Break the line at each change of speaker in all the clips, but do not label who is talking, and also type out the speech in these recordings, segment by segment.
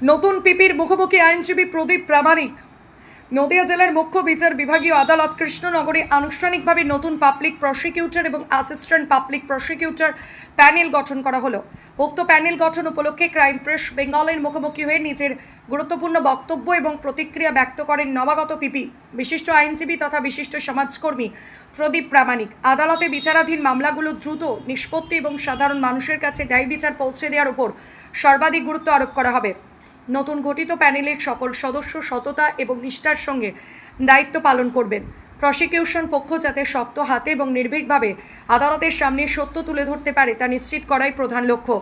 নতুন পিপির মুখোমুখি আইনজীবী প্রদীপ প্রামাণিক। নদিয়া জেলার মুখ্য বিচার বিভাগীয় আদালত কৃষ্ণনগরে আনুষ্ঠানিকভাবে নতুন পাবলিক প্রসিকিউটর এবং অ্যাসিস্ট্যান্ট পাবলিক প্রসিকিউটর প্যানেল গঠন করা হলো। উক্ত প্যানেল গঠন উপলক্ষে ক্রাইম প্রেস বেঙ্গলের মুখোমুখি হয়ে নিজের গুরুত্বপূর্ণ বক্তব্য এবং প্রতিক্রিয়া ব্যক্ত করেন নবাগত পিপি বিশিষ্ট আইনজীবী তথা বিশিষ্ট সমাজকর্মী প্রদীপ প্রামাণিক। আদালতে বিচারাধীন মামলাগুলো দ্রুত নিষ্পত্তি এবং সাধারণ মানুষের কাছে ন্যায় বিচার পৌঁছে দেওয়ার উপর সর্বাধিক গুরুত্ব আরোপ করা হবে। নতুন গঠিত প্যানেলের সকল সদস্য সততা এবং নিষ্ঠার সঙ্গে দায়িত্ব পালন করবেন। প্রসিকিউশন পক্ষ যাতে শক্ত হাতে এবং নির্ভীকভাবে আদালতের সামনে সত্য তুলে ধরতে পারে তা নিশ্চিত করাই প্রধান লক্ষ্য।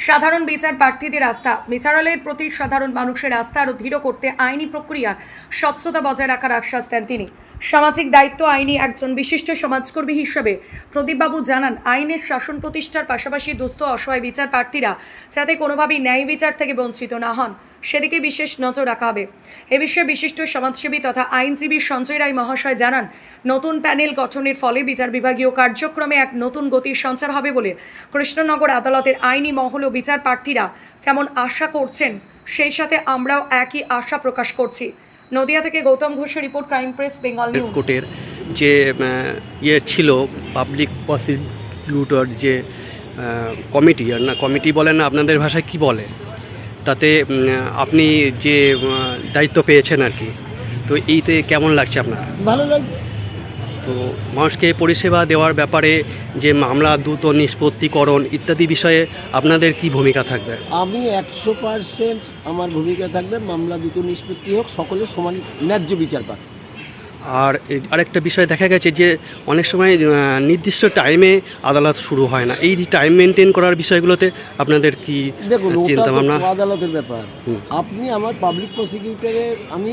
সাধারণ বিচার প্রার্থীদের আস্থা, বিচারালয়ের প্রতি সাধারণ মানুষের আস্থা আরও দৃঢ় করতে আইনি প্রক্রিয়ার স্বচ্ছতা বজায় রাখার আশ্বাস দেন তিনি। সামাজিক দায়িত্ব আইনি একজন বিশিষ্ট সমাজকর্মী হিসেবে প্রদীপবাবু জানান, আইনের শাসন প্রতিষ্ঠার পাশাপাশি দুস্থ অসহায় বিচার প্রার্থীরা যাতে কোনোভাবেই ন্যায় বিচার থেকে বঞ্চিত না হন সেদিকে বিশেষ নজর রাখা হবে। এ বিষয়ে বিশিষ্ট সমাজসেবী তথা আইনজীবী সঞ্জয় রায় মহাশয় জানান, নতুন প্যানেল গঠনের ফলে বিচার বিভাগীয় কার্যক্রমে এক নতুন গতির সঞ্চার হবে বলে কৃষ্ণনগর আদালতের আইনি মহল ও বিচার প্রার্থীরা যেমন আশা করছেন সেই সাথে আমরাও একই আশা প্রকাশ করছি। নদিয়া থেকে গৌতম ঘোষের report, crime press Bengal news.
কোর্টের যে ছিল পাবলিক প্রসিকিউটর যে কমিটি, আর না কমিটি বলেন না আপনাদের ভাষায় কি বলে, তাতে আপনি যে দায়িত্ব পেয়েছেন আর কি, তো এইতে কেমন লাগছে আপনার?
ভালো লাগছে।
তো মানুষকে পরিষেবা দেওয়ার ব্যাপারে যে মামলা দ্রুত নিষ্পত্তিকরণ ইত্যাদি বিষয়ে আপনাদের কি ভূমিকা থাকবে?
আমি 100% আমার ভূমিকা থাকবে মামলা দ্রুত নিষ্পত্তি হোক, সকলের সমান ন্যায্য বিচার পাক।
আর আরেকটা বিষয় দেখা গেছে যে অনেক সময় নির্দিষ্ট টাইমে আদালত শুরু হয় না, এই টাইম মেনটেন করার বিষয়গুলোতে আপনাদের কি
দেখুন,
চিন্তা ভাবনা?
আদালতের ব্যাপার। আপনি আমার পাবলিক প্রসিকিউটরের, আমি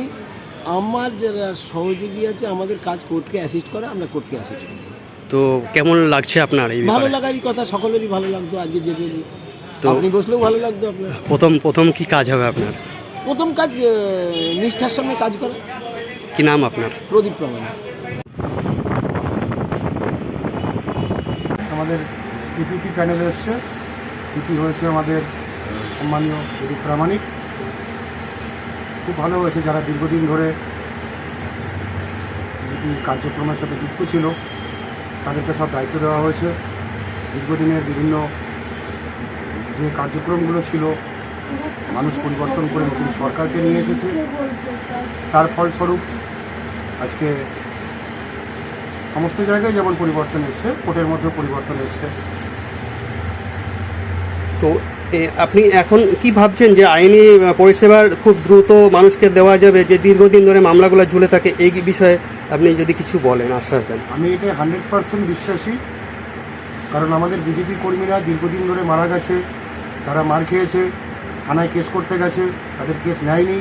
আমার যারা সহযোগী আছে আমাদের কাজ কোর্টকে অ্যাসিস্ট করে, আমরা কোর্টকে অ্যাসিস্ট করি।
তো কেমন লাগছে আপনার এই
ভালো
ব্যাপারে?
লাগারই কথা, সকলেরই ভালো লাগতো। আজকে যেতে
তো
আপনি বসলেও ভালো লাগতো আপনার।
প্রথম কি কাজ হবে আপনার?
প্রথম কাজ নিষ্ঠার সঙ্গে কাজ করা।
কি নাম আপনার?
প্রদীপ প্রামাণিক।
আমাদের পিপিপি প্যানেলে এসছে, পিপি হয়েছে আমাদের সম্মানীয় প্রদীপ প্রামাণিক। খুব ভালো হয়েছে, যারা দীর্ঘদিন ধরে বিজেপির কার্যক্রমের সাথে যুক্ত ছিল তাদেরকে সব দায়িত্ব দেওয়া হয়েছে। দীর্ঘদিনের বিভিন্ন যে কার্যক্রমগুলো ছিল মানুষ পরিবর্তন করে নতুন সরকারকে নিয়ে এসেছে, তার ফলস্বরূপ আজকে সমস্ত জায়গায় যেমন পরিবর্তন এসছে, কোর্টের মধ্যেও পরিবর্তন এসছে।
তো আপনি এখন কি ভাবছেন যে আইনি পরিষেবার খুব দ্রুত মানুষকে দেওয়া যাবে, যে দীর্ঘদিন ধরে মামলাগুলো ঝুলে থাকে, এই বিষয়ে আপনি যদি কিছু বলেন, আশ্বাস দেন।
আমি এটা 100% বিশ্বাসী, কারণ আমাদের বিজেপি কর্মীরা দীর্ঘদিন ধরে মারা গেছে, তারা মার খেয়েছে, থানায় কেস করতে গেছে, তাদের কেস নেয়নি।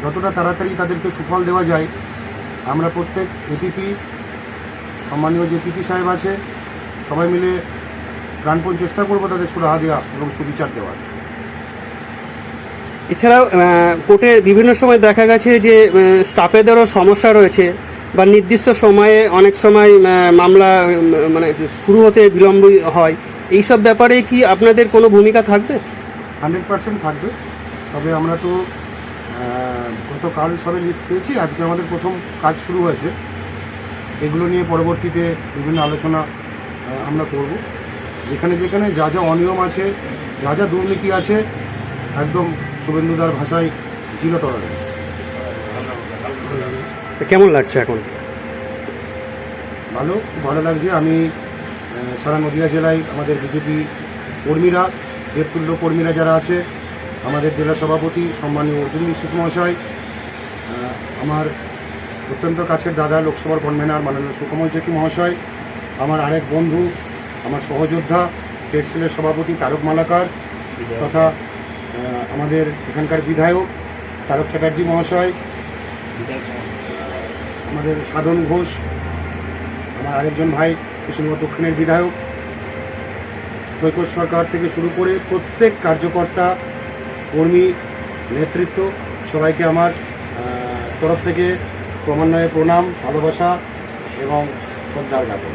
যতটা তাড়াতাড়ি তাদেরকে সুফল দেওয়া যায়, আমরা প্রত্যেক এপিপি, সম্মানীয় যে পিপি সাহেব আছে, সবাই মিলে প্রাণপণ চেষ্টা করবো তাদের সুরাহা দেওয়া এবং সুবিচার দেওয়ার।
এছাড়াও কোর্টে বিভিন্ন সময় দেখা গেছে যে স্টাফেদেরও সমস্যা রয়েছে, বা নির্দিষ্ট সময়ে অনেক সময় মামলা মানে শুরু হতে বিলম্ব হয়, এইসব ব্যাপারে কি আপনাদের কোনো ভূমিকা থাকবে?
100% থাকবে। তবে আমরা তো গতকাল সবে লিস্ট পেয়েছি, আজকে আমাদের প্রথম কাজ শুরু হয়েছে। এগুলো নিয়ে পরবর্তীতে বিভিন্ন আলোচনা আমরা করব। যেখানে যেখানে যা যা অনিয়ম আছে, যা যা দুর্নীতি আছে, একদম শুভেন্দুদার ভাষায় জিরো টলারেন্স।
কেমন লাগছে এখন?
ভালো, খুব ভালো লাগছে। আমি সারা নদিয়া জেলায় আমাদের বিজেপি কর্মীরা, দেবতুল্য কর্মীরা যারা আছে, আমাদের জেলা সভাপতি সম্মানীয় অর্জুন বিশ্বাস মহাশয়, আমার অত্যন্ত কাছের দাদা লোকসভার কনভেনার মাননীয় সুকমল চেকি মহাশয়, আমার আরেক বন্ধু, আমার সহযোদ্ধা স্টেট সেলের সভাপতি তারক মালাকার, তথা আমাদের এখানকার বিধায়ক তারক চ্যাটার্জি মহাশয়, আমাদের সাধন ঘোষ, আমার আরেকজন ভাই কৃষ্ণনগর দক্ষিণের বিধায়ক, সৈকত সরকার থেকে শুরু করে প্রত্যেক কার্যকর্তা, কর্মী, নেতৃত্ব, সবাইকে আমার তরফ থেকে ক্রমান্বয়ে প্রণাম, ভালোবাসা এবং শ্রদ্ধার জ্ঞাপন।